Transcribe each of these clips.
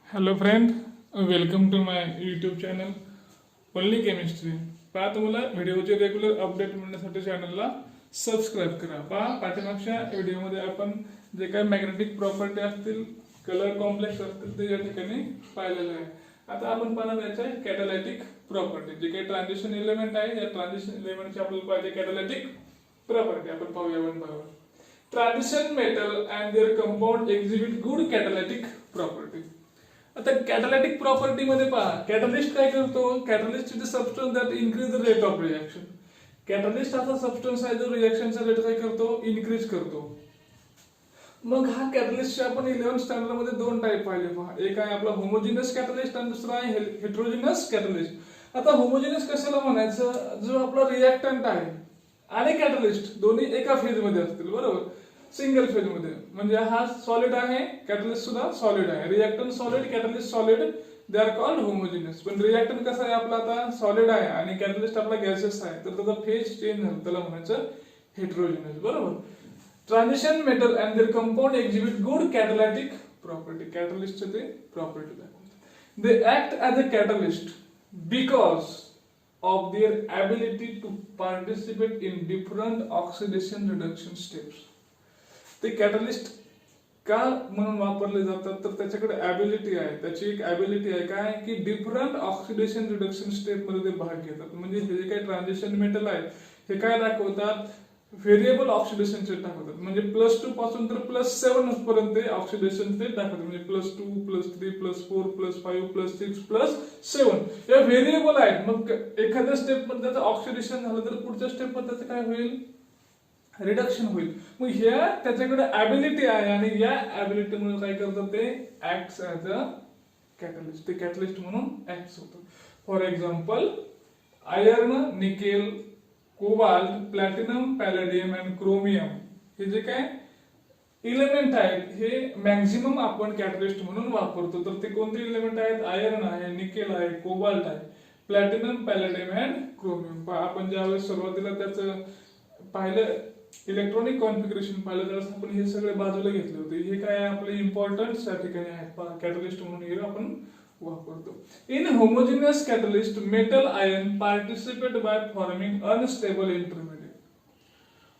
Hello friend, welcome to my YouTube channel only chemistry. पहा, तुम्हाला व्हिडिओचे regular update मिळण्यासाठी चॅनलला सबस्क्राईब करा. पहा, पाठीमागच्या व्हिडिओमध्ये आपण जे काही मॅग्नेटिक प्रॉपर्टी असतील, कलर कॉम्प्लेक्स असतील, ते या ठिकाणी पाहिलेलं आहे. आता आपण पाहणार याच्या कॅटालायटिक प्रॉपर्टी. जे काही ट्रान्झिशन एलिमेंट आहे, या ट्रान्झिशन एलिमेंटची आपल्याला पाहिजे कॅटालायटिक प्रॉपर्टी. आपण पाहूया one by one. Transition metal and their compound exhibit good catalytic property. आता कॅटालायटिक प्रॉपर्टी मध्ये पहा, कॅटलिस्ट काय करतो? Catalyst is the substance that increase the rate of reaction. Catalyst असा सबस्टन्स आहे जो रिएक्शनचा रेट काय करतो? इन्क्रीज करतो. मग हा कॅटलिस्टचे आपण 11th स्टँडर्ड मध्ये दोन टाईप पाहिले. पहा, एक आहे आपला होमोजिनस कॅटलिस्ट आणि दुसरा आहे हेट्रोजिनस कॅटलिस्ट. आता होमोजिनस कशाला म्हणायचं? जो आपला रिएक्टंट आहे आणि कॅटलिस्ट दोन्ही एका फेज मध्ये असतील, बरोबर, सिंगल फेज मध्ये. म्हणजे हा सॉलिड आहे, कॅटलिस्ट सुद्धा सॉलिड आहे. Reactant solid, catalyst solid, they are called homogeneous. पण रिएक्टंट कसा आहे आपला? आता सॉलिड आहे आणि कॅटलिस्ट आपला गॅसेस आहे, तर त्याचा फेज चेंज झाला, त्याला म्हणायचं हेट्रोजिनस, बरोबर. Transition metal and their compound exhibit good catalytic property. कॅटलिस्टचे ते प्रॉपर्टी दाखवतात. They act as a catalyst because of their ability to participate in different oxidation reduction steps. ते कॅटलिस्ट का म्हणून वापरले जातात? तर त्याच्याकडे ॲबिलिटी आहे, त्याची एक ॲबिलिटी आहे काय की डिफरंट ऑक्सिडेशन रिडक्शन स्टेप मध्ये ते भाग घेतात. म्हणजे हे जे काही ट्रान्झिशन मेटल आहे हे काय दाखवतात? व्हेरिएबल ऑक्सिडेशन स्टेट दाखवतात. म्हणजे +2 पासून तर +7 पर्यंत ऑक्सिडेशन स्टेट दाखवतात. म्हणजे +2, +3, +4, +5, +6, +7 या व्हेरिएबल आहेत. मग एखाद्या स्टेप मध्ये त्याचं ऑक्सिडेशन झालं तर पुढच्या स्टेप मध्ये त्याचं काय होईल? रिडक्शन होईल. मग ह्या त्याच्याकडे ॲबिलिटी आहे आणि या ॲबिलिटी मुळे काय करतात? ते ऍक्ट्स ऍज अ कॅटलिस्ट. ते कॅटलिस्ट म्हणून ऍक्ट होतं. For example, iron, nickel, cobalt, platinum, palladium and chromium हे जे काय इलेमेंट आहेत हे मॅक्झिमम आपण कॅटलिस्ट म्हणून वापरतो. तर ते कोणते इलेमेंट आहेत? आयर्न आहे, निकेल आहे, कोबाल्ट आहे, प्लॅटिनम, पॅलेडियम अँड क्रोमियम. आपण ज्यावेळेस सुरुवातीला त्याचं पाहिलं, इलेक्ट्रॉनिक कॉन्फिगरेशन पाहिलं, त्यावेळेस आपण हे सगळे बाजूला घेतले होते. हे काय आपले इम्पॉर्टंट त्या ठिकाणी आहेत, कॅटलिस्ट म्हणून हे आपण वापरतो. In homogeneous catalyst metal ion participate by forming unstable intermediate.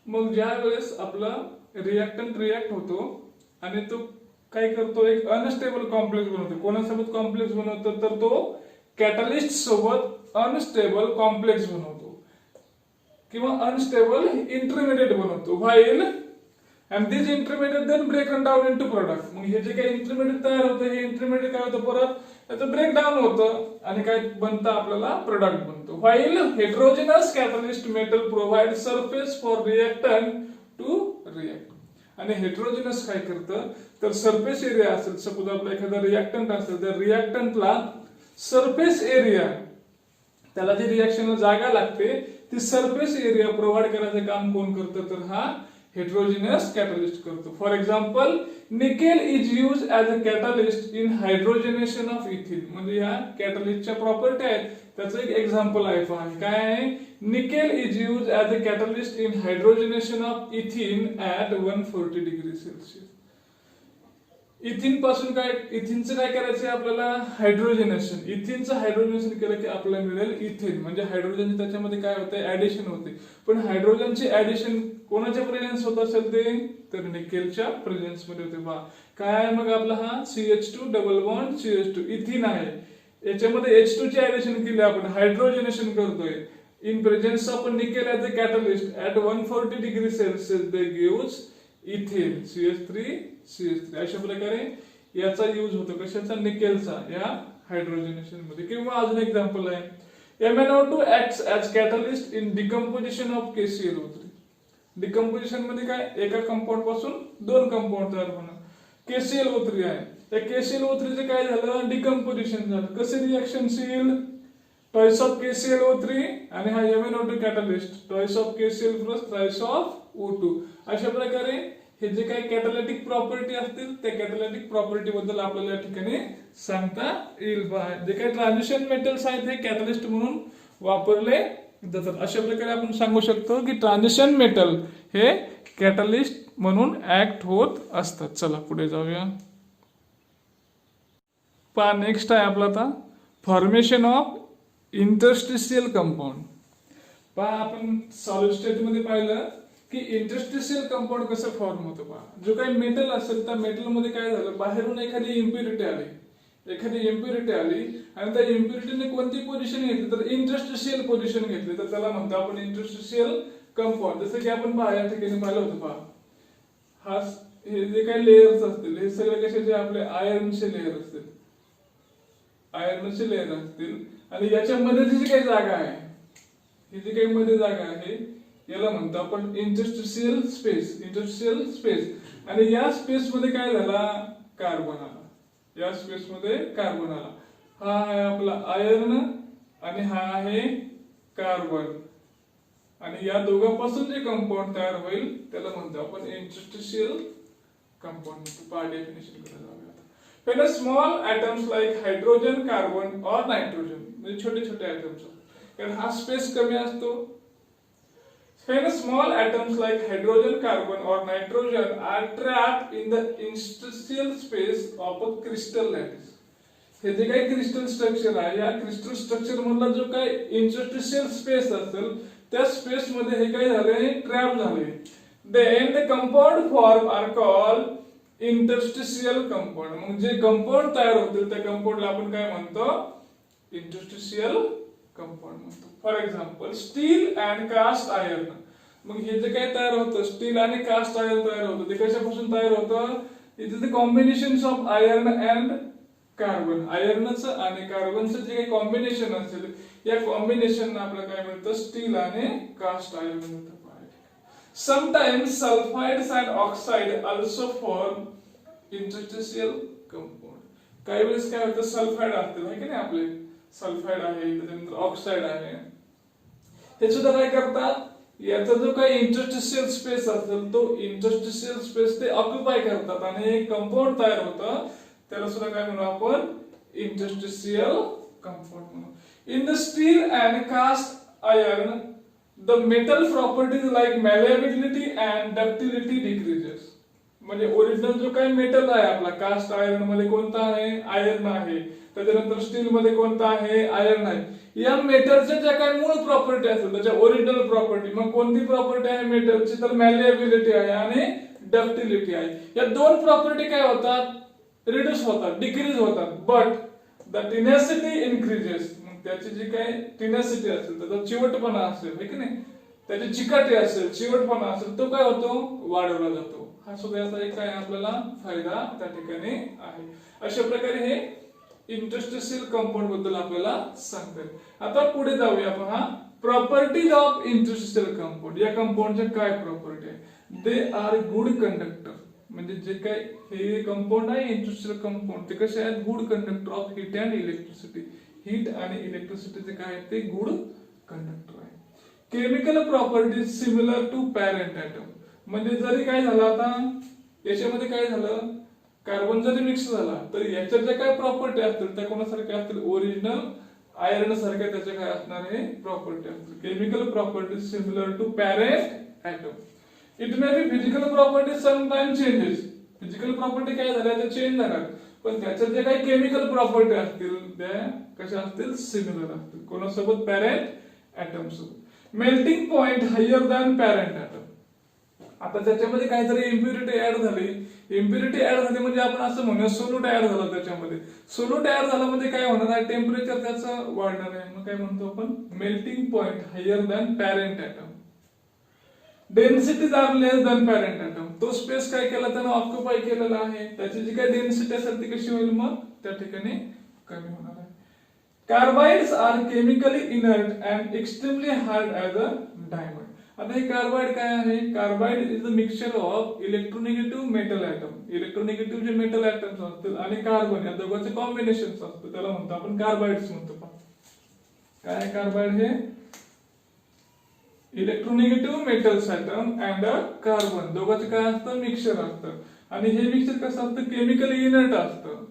मग ज्या वेळेस आपला रिएक्टंट रिएक्ट होतो आणि तो काय करतो? एक अनस्टेबल कॉम्प्लेक्स बनवतो. कोणासोबत कॉम्प्लेक्स बनवतो? तर तो कॅटलिस्ट सोबत अनस्टेबल कॉम्प्लेक्स बनवतो किंवा अनस्टेबल इंटरमिडिएट बनवतो. While and this intermediate then broken down into product. मग हे जे काही इंटरमिडिएट तयार होतं हे इंटरमिडिएट काय होतं? परत त्याचं ब्रेकडाऊन होतं आणि काय बनतं? आपल्याला प्रोडक्ट बनतो. While heterogeneous catalyst metal provide surface for reactant to react. आणि हेट्रोजिनस काय करतं? तर सरफेस एरिया असेल, सपोज आपला एखादा रिएक्टंट असेल, तर रिएक्टंटला सरफेस एरिया, त्याला जी रिएक्शनला जागा लागते ती सरफेस एरिया प्रोव्हाइड करायचं काम कोण करतं? तर हा हेट्रोजिनस कॅटलिस्ट करतो. For example, nickel is use as a catalyst in hydrogenation of ethene. म्हणजे या कॅटलिस्टच्या प्रॉपर्टी आहेत, त्याचं एक एक्झाम्पल आहे. पहा, काय आहे? Nickel is use as a catalyst in hydrogenation of ethene at 140 degree Celsius. Ethene पासून काय, इथिनचं काय करायचं आपल्याला? हायड्रोजनेशन. इथिनचं हायड्रोजनेशन केलं की आपल्याला मिळेल इथेन. म्हणजे हायड्रोजन त्याच्यामध्ये काय होते? ऍडिशन होते. पण हायड्रोजनची ऍडिशन कोणाच्या प्रेझेन्स होत असेल ते? तर निकेलच्या प्रेझेन्स मध्ये होते. पहा, काय आहे मग आपला? हा CH2 डबल बॉन्ड CH2 इथिन आहे. याच्यामध्ये H2 ची ऍडिशन केली, आपण हायड्रोजनेशन करतोय. In presence of nickel as a catalyst at 140 degree Celsius they gives ethane CH3. अशा प्रकारे याचा यूज होतो. कशाचा? निकेलचा या हायड्रोजनेशन मध्ये. किंवा अजून एक्झाम्पल आहे, MnO2 acts as catalyst in decomposition of KClO3. Decomposition मध्ये काय? एका कंपाऊंड पासून दोन कंपाऊंड तयार होणं. KClO3 आहे, त्या KClO3 चे काय झालं? डिकम्पोजिशन झालं. कसे रिएक्शनशील? ट्वाइस ऑफ KClO3 आणि हा MnO2 catalyst, twice of KCl plus twice of O2. अशा प्रकारे हे जे काही कॅटालायटिक प्रॉपर्टी असतील त्या कॅटालायटिक प्रॉपर्टी बद्दल आपल्याला या ठिकाणी सांगता येईल. जे काही ट्रान्झिशन मेटल्स आहेत हे कॅटलिस्ट म्हणून वापरले जातात. अशा प्रकारे आपण सांगू शकतो की ट्रान्झिशन मेटल हे कॅटलिस्ट म्हणून ऍक्ट होत असतात. चला पुढे जाऊया. पहा नेक्स्ट आहे आपला आता फॉर्मेशन ऑफ इंटरस्टिशियल कंपाऊंड. पहा आपण सॉलिड स्टेट मध्ये पाहिलं की इंटरस्टिशियल कंपाऊंड कसं फॉर्म होतं. पहा जो काही मेटल असेल त्या मेटल मध्ये काय झालं, बाहेरून एखादी इम्प्युरिटी आली आणि त्या इम्प्युरिटीने कोणती पोझिशन घेतली तर इंटरस्टिशियल पोझिशन घेतली, तर त्याला म्हणतो आपण इंटरस्टिशियल कंपाऊंड. जसं की आपण पहा या ठिकाणी पाहिलं होतं. पहा हा हे जे काही लेयर्स असतील हे सगळे कशाचे आपले आयर्नचे लेयर असतील, आणि याच्यामध्ये जी काही जागा आहे, ही जी काही मध्ये जागा आहे याला म्हणतो आपण इंटरस्टिशियल स्पेस. आणि या स्पेस मध्ये काय झाला, कार्बन आला. या स्पेस मध्ये कार्बन आला. हा आहे आपला आयर्न आणि हा आहे कार्बन, आणि या दोघांपासून जे कंपाऊंड तयार होईल त्याला म्हणतो आपण इंटरस्टिशियल कंपाऊंड. डेफिनेशन कडे जाऊया. When a small atoms like hydrogen, carbon or nitrogen, म्हणजे छोटे छोटे atoms, कारण हा स्पेस कमी असतो. When a small atoms like hydrogen, carbon or nitrogen are trapped in the interstitial space of a crystal lattice. हे जे काही क्रिस्टल स्ट्रक्चर आहे, या क्रिस्टल स्ट्रक्चर मधला जो काही इंटरस्टिशियल स्पेस असेल त्या स्पेस मध्ये हे काय झाले, ट्रॅप झाले. Then the compound form are called interstitial compound. मग जे कंपाऊंड तयार होतील त्या कंपाऊंडला आपण काय म्हणतो, इंटरस्टिशियल कंपाऊंड म्हणतो. For example steel and cast iron. मग हे जे काही तयार होतं, स्टील आणि कास्ट आयर्न तयार होतं, ते कशापासून तयार होतं, it is the combination of iron and carbon. आयर्नचं आणि कार्बनचं जे काही कॉम्बिनेशन असेल या कॉम्बिनेशन आपल्याला काय मिळतं, स्टील आणि कास्ट आयर्न मिळतं. Sometimes sulfides and oxide also form interstitial compound. काही वेळेस काय होतं, सल्फाइड असते की नाही, आपले सल्फाइड आहे, त्याच्यानंतर ऑक्साइड आहे, हे सुद्धा काय करतात, याचा जो काही इंटरस्टिशियल स्पेस असेल तो इंटरस्टिशियल स्पेस ते ऑक्युपाय करतात आणि एक कंपाऊंड तयार होतं, त्याला सुद्धा काय म्हणू आपण, इंटरस्टिशियल कंपाऊंड म्हणू. In the steel and cast iron the metal properties like malleability and ductility decreases. म्हणजे ओरिजिनल जो काही मेटल आहे आपला, कास्ट आयर्न मध्ये कोणता आहे, आयर्न आहे. त्याच्यानंतर स्टील मध्ये कोणता आहे, आयर्न आहे. या मेटलच्या ज्या काही मूळ प्रॉपर्टी असतात त्याच्या ओरिजिनल प्रॉपर्टी, मग कोणती प्रॉपर्टी आहे मेटलची, तर मॅलिएबिलिटी आहे आणि डक्टिलिटी आहे. या दोन प्रॉपर्टी काय होतात, रिड्यूस होतात, डिक्रीज होतात. But the tenacity increases. त्याची जी काही टेनेसिटी असेल, त्याचा चिवटपणा असेल की नाही, त्याची चिकाटी असेल, चिवटपणा असेल, तो काय होतो, वाढवला जातो. हा सुद्धा याचा एक काय आपल्याला फायदा त्या ठिकाणी आहे. अशा प्रकारे हे इंटरस्टिशियल कंपाऊंड बद्दल आपल्याला सांगतात. आता पुढे जाऊया. पहा प्रॉपर्टीज ऑफ इंटरस्टिशियल कंपाऊंड. या कंपाऊंडच्या काय प्रॉपर्टी आहे, दे आर गुड कंडक्टर. म्हणजे जे काही हे कंपाऊंड आहे इंटरस्टिशियल कंपाऊंड, ते कसे आहेत, good conductor of heat and electricity. Heat आणि इलेक्ट्रिसिटीचे काय आहेत, ते गुड कंडक्टर आहे. Chemical properties similar to parent atom. म्हणजे जरी काय झालं, आता याच्यामध्ये काय झालं, कार्बन जरी मिक्स झाला तर याच्या ज्या काय प्रॉपर्टी असतील त्या कोणासारख्या असतील, ओरिजिनल आयर्न सारख्या त्याच्या काय असणार आहे, प्रॉपर्टी असतील. Chemical properties similar to parent atom. It may be physical property sometime changes. Physical property काय झाल्या, त्या चेंज झाल्या, पण त्याच्या ज्या काही केमिकल प्रॉपर्टी असतील त्या कशा असतील, सिमिलर असतील. कोणासोबत, पॅरेंट ॲटम सोबत. Melting point higher than parent atom. आता त्याच्यामध्ये काहीतरी इम्प्युरिटी ऍड झाली. इम्प्युरिटी ऍड झाली म्हणजे आपण असं म्हणूया सोल्यूट ऍड झाला त्याच्यामध्ये. सोल्यूट ऍड झाला म्हणजे काय होणार आहे, टेम्परेचर त्याचं वाढणार आहे. मग काय म्हणतो आपण, melting point higher than parent atom. Densities are less than parent atom. तो स्पेस काय केला, त्यानं ऑक्युपाय केलेला आहे. त्याची जी काही डेन्सिटी असेल ती कशी होईल, मग त्या ठिकाणी कमी होणार आहे. Carbides are chemically inert and extremely hard as a diamond. आता हे कार्बाइड काय आहे, carbide is the mixture of electronegative metal atom. Electronegative जे मेटल ॲटम्स असतील आणि कार्बन या दोघांचे कॉम्बिनेशन असतं, त्याला म्हणतो आपण कार्बाइड्स म्हणतो. काय आहे कार्बाइड, हे इलेक्ट्रोनिगेटिव्ह मेटल्स ॲटम अँड कार्बन दोघांचे काय असतं, मिक्सचर असतं. आणि हे मिक्सचर कसं असतं, केमिकली इनर्ट असतं,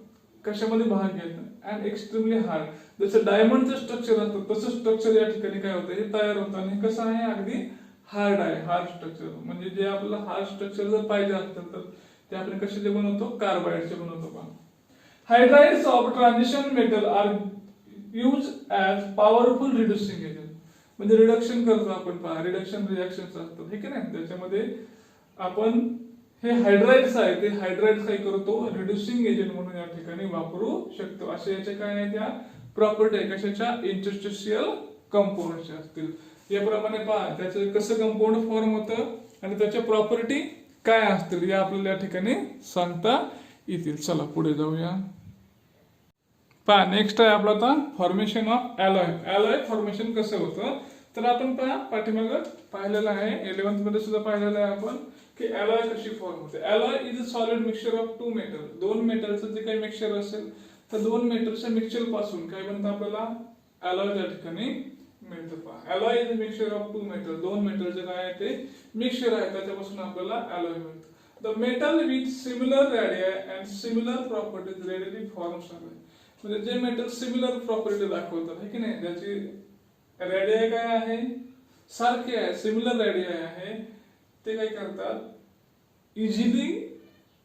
कशामध्ये भाग घेत नाही, अँड एक्स्ट्रीमली हार्ड. जसं डायमंडचं स्ट्रक्चर असतं तसं स्ट्रक्चर या ठिकाणी काय होतं, हे तयार होतं. आणि कसं आहे, अगदी हार्ड आहे, हार्ड स्ट्रक्चर. म्हणजे जे आपल्याला हार्ड स्ट्रक्चर जर पाहिजे असेल तर ते आपण कशाचे बनवतो, कार्बाइडचे बनवतो. Hydrides of transition metal are use as powerful reducing agent. म्हणजे रिडक्शन करतो आपण पहा, रिडक्शन रिॲक्शन्स असतात हे की नाही, त्याच्यामध्ये आपण हे हायड्राइड्स आहे ते हायड्राइड्स काय करतो रिड्युसिंग एजंट म्हणून या ठिकाणी वापरू शकतो. असे याचे काय आहे त्या प्रॉपर्टी आहे कशाच्या इंटरस्टिशियल कंपाऊंडच्या असतील. याप्रमाणे पहा त्याचं कसं कंपाऊंड फॉर्म होतं आणि त्याच्या प्रॉपर्टी काय असतील या आपल्याला या ठिकाणी सांगता येतील. चला पुढे जाऊया. पहा नेक्स्ट आहे आपला आता फॉर्मेशन ऑफ ॲलॉय. ॲलॉय फॉर्मेशन कसं होतं तर आपण पहा पाठीमागं पाहिलेलं आहे, 11th मध्ये सुद्धा पाहिलेलं आहे आपण की ॲलॉय कशी फॉर्म होते. Alloy is a solid mixture of two metal. दोन मेटलचं जे काही मिक्सचर असेल तर दोन मेटलच्या मिक्सचर पासून काय बनतं आपल्याला ॲलॉय त्या ठिकाणी मिळतं. पहा alloy is a mixture of two metal. दोन मेटलचं काय आहे ते मिक्सचर आहे त्याच्यापासून आपल्याला ॲलॉय मिळतं. The metal with similar radii and similar properties radially forms ॲलॉय. म्हणजे जे मेटल सिमिलर प्रॉपर्टी दाखवतात है की नाही, ज्याची रेडियाई काय आहे सारखी आहे सिमिलर रेडियाई आहे, ते काय करतात इझिली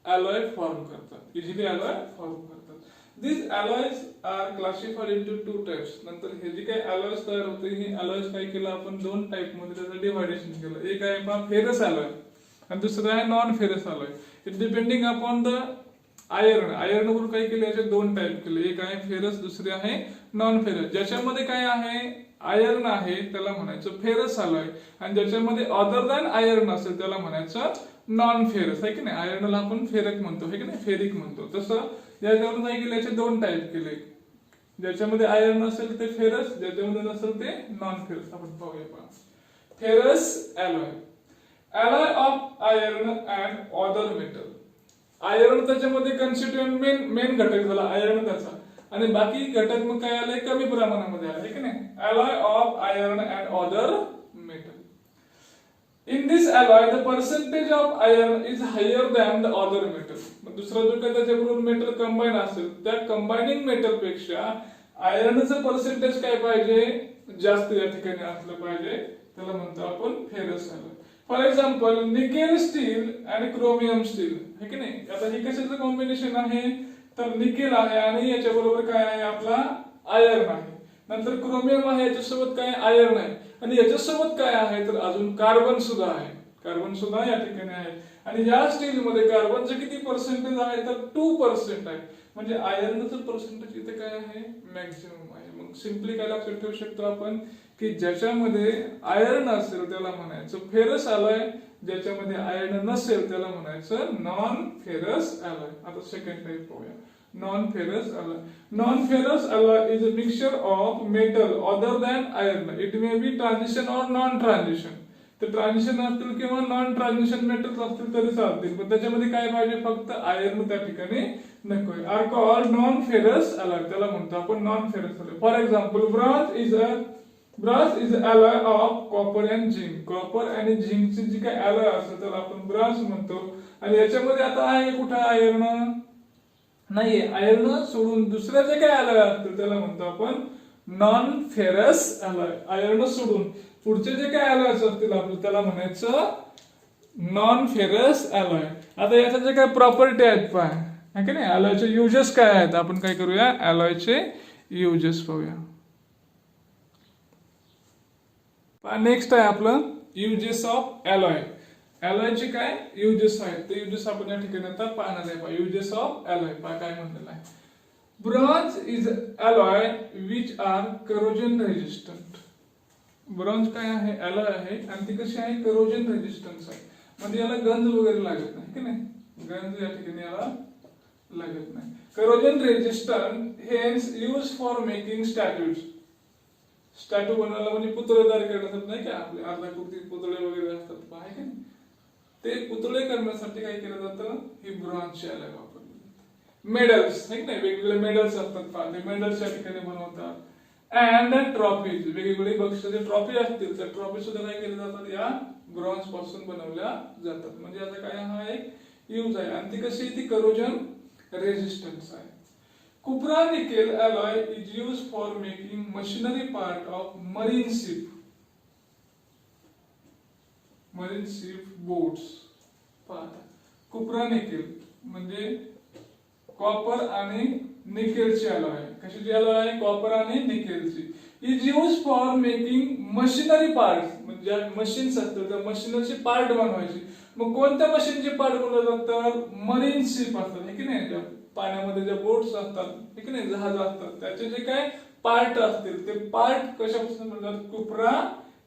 ॲलॉय फॉर्म करतात. इझिली ॲलॉय फॉर्म करतात. This alloys are classified into two types. नंतर हे जे काही ॲलॉयज तयार होते हे ॲलॉयज काय केलं आपण दोन टाइप मध्ये त्याचं डिव्हायडेशन केलं. एक आहे पहा फेरस ॲलॉय आणि दुसरं आहे non ferrous ॲलॉय. It depending upon the iron. Iron वरून काय केले याचे दोन टाइप केले, एक आहे फेरस दुसरे आहे नॉन फेरस. ज्याच्यामध्ये काय आहे आयर्न आहे त्याला म्हणायचं फेरस ॲलॉय आणि ज्याच्यामध्ये अदर दॅन आयर्न असेल त्याला म्हणायचं नॉन फेरस आहे की नाही. आयर्नला आपण फेरक म्हणतो है की नाही, फेरिक म्हणतो. तसं याच्यावरून काय केले याचे दोन टाइप केले, ज्याच्यामध्ये आयर्न असेल ते फेरस, ज्याच्यामध्ये नसेल ते नॉन फेरस. आपण पाहूया पहा ferrous ॲलॉय. ॲलॉय of iron and other metal. Iron त्याच्यामध्ये कन्स्टिट्यूएंट मेन घटक झाला आयर्न त्याचा आणि बाकी घटक मग काय आले कमी प्रमाणामध्ये आले की नाही. Alloy of iron and other metal. In this alloy the percentage of iron is higher than the other metal. दुसरा जो काही त्याच्याबरोबर मेटल कंबाईन असेल त्या कंबायनिंग मेटल पेक्षा आयर्नचं पर्सेंटेज काय पाहिजे जास्त या ठिकाणी असलं पाहिजे, त्याला म्हणतो आपण ferrous alloy. For example nickel steel आणि क्रोमियम स्टील है की नाही. आता हे कशाचं कॉम्बिनेशन आहे तर निकेल आहे आणि याच्या बरोबर काय आहे आपला आयर्न आहे. नंतर क्रोमियम आहे याच्यासोबत काय आयर्न आहे आणि याच्यासोबत काय आहे तर अजून कार्बन सुद्धा आहे. कार्बन सुद्धा या ठिकाणी आहे आणि या स्टील मध्ये कार्बनचं किती पर्सेंटेज आहे तर 2% आहे. म्हणजे आयर्नचं पर्सेंटेज इथे काय आहे मॅक्झिमम आहे. मग सिंपली काय लक्षात ठेवू शकतो आपण की ज्याच्यामध्ये आयर्न असेल त्याला म्हणायचं फेरस ॲलॉय, ज्याच्यामध्ये आयर्न नसेल त्याला म्हणायचं नॉन फेरस ॲलॉय. आता सेकंड टाइप पाहूया non ferrous ॲलॉय. Non ferrous ॲलॉय is a mixture of metal other than iron. It may B transition or non transition. ते ट्रान्झिशन असतील किंवा नॉन ट्रान्झिशन मेटल्स असतील तरी चालतील, पण त्याच्यामध्ये काय पाहिजे फक्त आयर्न त्या ठिकाणी नकोय. Are called non ferrous alloy. त्याला म्हणतो आपण non ferrous alloy. For example bronze is alloy of copper and zinc. Copper आणि झिंकची जी काही ॲलॉय असेल त्याला आपण ब्रॉन्झ म्हणतो आणि याच्यामध्ये आता आहे कुठं आयर्न नाहीये. आयर्न सोडून दुसऱ्या जे काही ॲलॉय असतील त्याला म्हणतो आपण नॉन फेरस ॲलॉय. आयर्न सोडून पुढचे जे काही ॲलॉयज असतील आपलं त्याला म्हणायचं नॉन फेरस ॲलॉय. आता याच्या जे काही प्रॉपर्टी आहेत पहा है की नाही, ॲलॉयचे युजेस काय आहेत आपण काय करूया ॲलॉयचे युजेस पाहूया. नेक्स्ट आहे आपलं युजेस ऑफ ॲलॉय. ॲलॉयचे काय युजेस आहेत ते युजेस आपण या ठिकाणी आता पाहणार आहे. युजेस ऑफ ॲलॉय पहा काय म्हणलेलं आहे. Bronze is ॲलॉय which are corrosion resistant. Bronze काय आहे ॲलॉय आहे आणि ती कशी आहे करोजन रेजिस्टन्स आहे. म्हणजे याला गंज वगैरे लागत नाही की नाही, गंज या ठिकाणी याला लागत नाही. Corrosion resistant hence use for making statues. Statue बनवायला म्हणजे पुतळे तयार करण्यासाठी नाही का आपले अर्धाकृती पुतळे वगैरे असतात पहा की नाही, ते पुतळे करण्यासाठी काय केलं जातं ही ब्रॉन्झची ॲलॉय वापरली जाते. मेडल्स नाही नाही वेगवेगळे मेडल्स असतात पहा ते मेडल्स या ठिकाणी बनवतात. अँड ट्रॉफीज वेगवेगळी बक्षिसाचे ट्रॉफी असतील तर ट्रॉफी सुद्धा काय केल्या जातात या ब्रॉन्झ पासून बनवल्या जातात. म्हणजे आता काय हा एक यूज आहे आणि ती कशी ती करोजन रेजिस्टन्स आहे. Cupro nickel alloy is use for making machinery part of marine ship boats. पाहता कुप्रा निकेल म्हणजे कॉपर आणि निकेलची अलॉय आहे. कशाची अलॉय आहे? कॉपर आणि निकेलची. Is use for making machinery parts, म्हणजे मशीन्स असतात त्या मशीनचे पार्ट बनवायचे. मग कोणत्या मशीनचे पार्ट बनवले जातात? मरीन शिप असतात हे की नाही, ज्या पाण्यामध्ये ज्या बोट्स असतात हे की नाही, जहाज असतात, त्याचे जे काय पार्ट असतील ते पार्ट कशापासून बनवतात? कुप्रा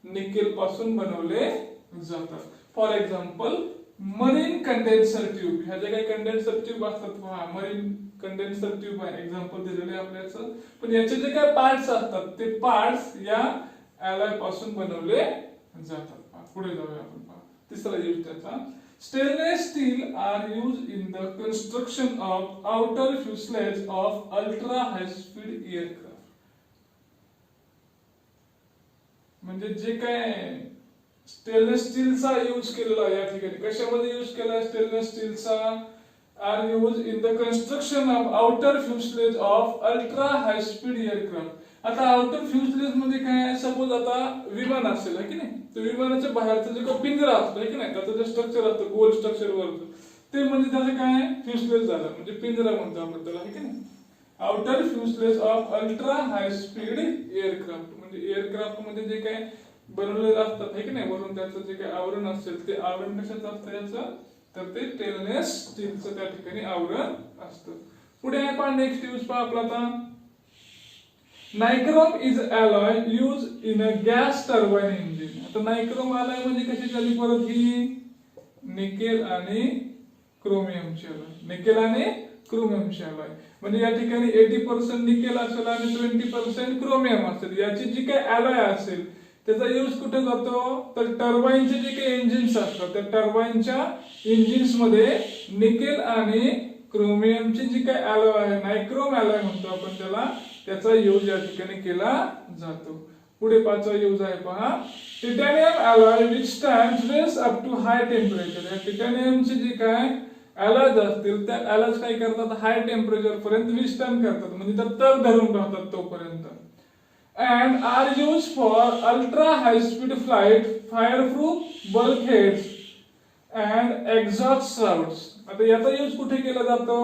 निकेल पासून बनवले जातात. For example marine condenser tube, ह्या जे काही कंडेन्सर ट्यूब असतात पहा, मरीन कंडेन्सर ट्यूब आहे एक्झाम्पल दिलेले आपल्याचं. पण याचे जे काही पार्ट्स असतात ते पार्ट्स या अलॉय पासून बनवले जातात. पुढे जाऊया आपण. तिसरा यूज त्याचा, stainless steel are use in the construction of outer fuselage of ultra high speed aircraft. म्हणजे जे काय स्टेनलेस स्टीलचा यूज केलेला आहे या ठिकाणी, कशामध्ये यूज केला स्टेनलेस स्टीलचा? Are use in the construction of outer fuselage of ultra high speed aircraft. आता आउटर फ्युसलेज मध्ये काय, सपोज आता विमान असेल की नाही, तर विमानाच्या बाहेरचं जे काही पिंजरा असतो की नाही, त्याचं जे स्ट्रक्चर असतं गोल स्ट्रक्चर वरचं, ते म्हणजे त्याचं काय फ्युसलेज झालं, म्हणजे पिंजरा म्हणतो आपण त्याला की नाही. Outer fuselage of ultra high speed aircraft म्हणजे एअरक्राफ्ट मध्ये जे काय बनवलेलं असतात हे की नाही, वरून त्याचं जे काही आवरण असेल ते आवरण कशाचं असतं याचं, तर ते स्टेनलेस स्टीलचं त्या ठिकाणी आवरण असतं. पुढे आहे पहा नेक्स्ट यूज पहा आपला आता, nichrome is alloy use in a gas turbine engine. आता नायक्रोम अलॉय म्हणजे कशी झाली परत ही, निकेल आणि क्रोमियमची अलॉय, निकेल आणि क्रोमियमची अलॉय. म्हणजे या ठिकाणी 80% निकेल असेल आणि 20% क्रोमियम असेल. याची जी काही अलॉय असेल त्याचा यूज कुठे जातो, तर टर्बाइनचे जे काही इंजिन्स असतात त्या टर्बाइनच्या इंजिन्स मध्ये निकेल आणि क्रोमियमची जी काही अलॉय आहे, नायक्रोम अलॉय म्हणतो आपण त्याला, त्याचा यूज या ठिकाणी केला जातो. पुढे पाचवा यूज आहे पहा, titanium alloy which stands race up to high temperature. या टिटॅनियमचे जे काय अलॉयज असतील त्या अलॉयज काय करतात, हाय टेम्परेचर पर्यंत विस्टँड करतात, म्हणजे त्या तग धरून राहतात तोपर्यंत. and are used for ultra high speed flight, fireproof bulkheads and exhaust shrouds. आता याचा यूज कुठे केला जातो,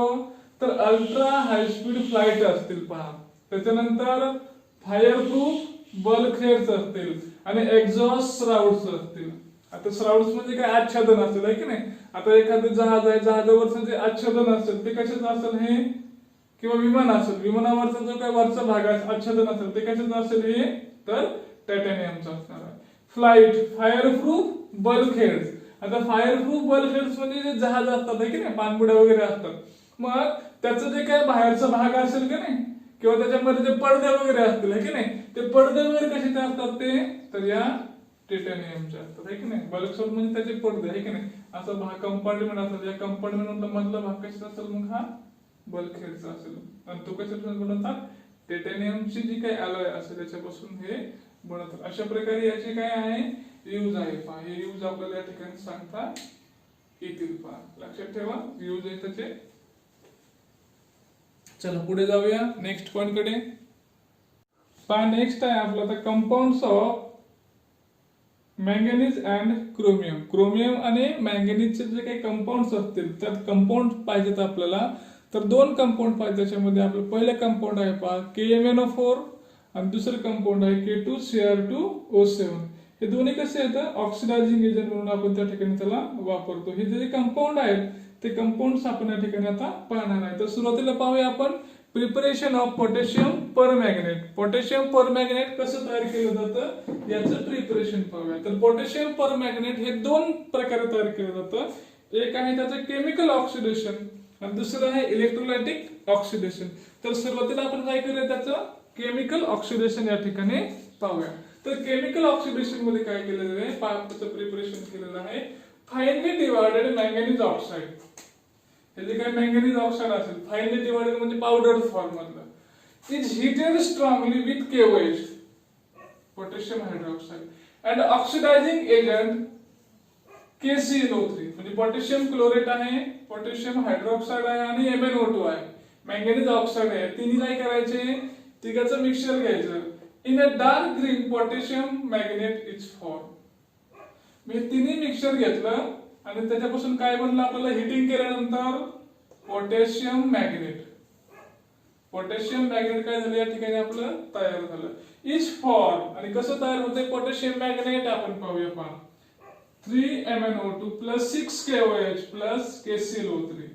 तर अल्ट्रा हाय स्पीड फ्लाइट असतील पहा, त्याच्यानंतर फायरप्रूफ बल्कहेड्स असतील आणि एक्झॉस्ट श्राउड्स असतील. आता श्राउड्स म्हणजे काय, आच्छादन असेल आहे की नाही. आता एखादं जहाज आहे, जहाजावरचं जे आच्छादन असेल ते कशाचं असेल हे, किंवा विमान असेल, विमानावरचा जो काही वरचा भाग आच्छादन असेल ते कशाचं असेल हे, तर टायटॅनियमचं असणार आहे. Flight fireproof bulkheads. आता फायरप्रूफ बल्कहेड्स म्हणजे जे जहाज असतात की नाही, पाणबुड्या वगैरे असतात, मग त्याचं जे काही बाहेरचा भाग असेल की नाही, किंवा त्याच्यामध्ये जे पडदे वगैरे असतील की नाही, ते पडदे वगैरे कशाचे असतात ते, तर या टायटॅनियमचे असतात आहे की नाही. बल्कहेड म्हणजे त्याचे पडदे आहे की नाही, असं भाग कंपार्टमेंट असतात, या कंपार्टमेंट मधला भाग कशाचा असेल मग हा बल्कहेडचा असेल. आणि तो कशापासून बनवतात, टायटॅनियमची जी काही अलॉय असेल त्याच्यापासून हे बनवतात. अशा प्रकारे याचे काय आहे यूज आहे पहा, हे यूज आपल्याला या ठिकाणी सांगता येतील पहा, लक्षात ठेवा यूज आहे त्याचे. चला पुढे जाऊया नेक्स्ट पॉइंट कडे पहा. नेक्स्ट आहे आपला आता compounds of manganese and chromium. Chromium आणि मॅंगनीजचे जे काही कंपाऊंड्स असतील त्यात कंपाऊंड पाहिजेत आपल्याला, तर दोन कंपाऊंड पाहिजे. त्याच्यामध्ये आपलं पहिलं कंपाऊंड आहे पहा KMnO4 आणि दुसरं कंपाऊंड आहे K2Cr2O7. हे दोन्ही कसे आहेत, ऑक्सिडायझिंग एजंट म्हणून आपण त्या ठिकाणी त्याला वापरतो. हे जे कंपाऊंड आहेत ते कंपाऊंड्स आपण या ठिकाणी आता पाहणार आहे. तर सुरुवातीला पाहूया आपण प्रिपरेशन ऑफ पोटॅशियम परमॅंगनेट. पोटॅशियम परमॅंगनेट कसं तयार केलं जातं याचं प्रिपरेशन पाहूया. तर पोटॅशियम परमॅंगनेट हे दोन प्रकारे तयार केलं जातं. एक आहे त्याचं केमिकल ऑक्सिडेशन आणि दुसरं आहे इलेक्ट्रोलायटिक ऑक्सिडेशन. तर सुरुवातीला आपण काय करूया, त्याचं केमिकल ऑक्सिडेशन या ठिकाणी पाहूया. तर केमिकल ऑक्सिडेशन मध्ये काय केलेलं आहे, त्याचं प्रिपरेशन केलेलं आहे. Finally divided manganese oxide. हे जे काही मॅंगनीज ऑक्साईड असेल फाईनली डिवायडेड म्हणजे पावडर फॉर्म मधलं, is heated strongly with KOH potassium hydroxide and oxidizing agent KClO3 म्हणजे पोटॅशियम क्लोरेट आहे, पोटॅशियम हायड्रॉक्साईड आहे आणि MnO2 आहे, मॅंगनीज ऑक्साईड आहे. तिन्ही काय करायचे, तिघाचं मिक्सचर घ्यायचं. In a dark green potassium manganate is form. मी तिन्ही मिक्सचर घेतलं आणि त्याच्यापासून काय बनलं आपल्याला, हिटिंग केल्यानंतर पोटॅशियम मॅग्नेट. पोटॅशियम मॅग्नेट काय झालं या ठिकाणी आपलं तयार झालं. इज फॉर्म आणि कसं तयार होते पोटॅशियम मॅग्नेट आपण पाहूया पहा. 3MnO2 plus 6KOH plus KClO3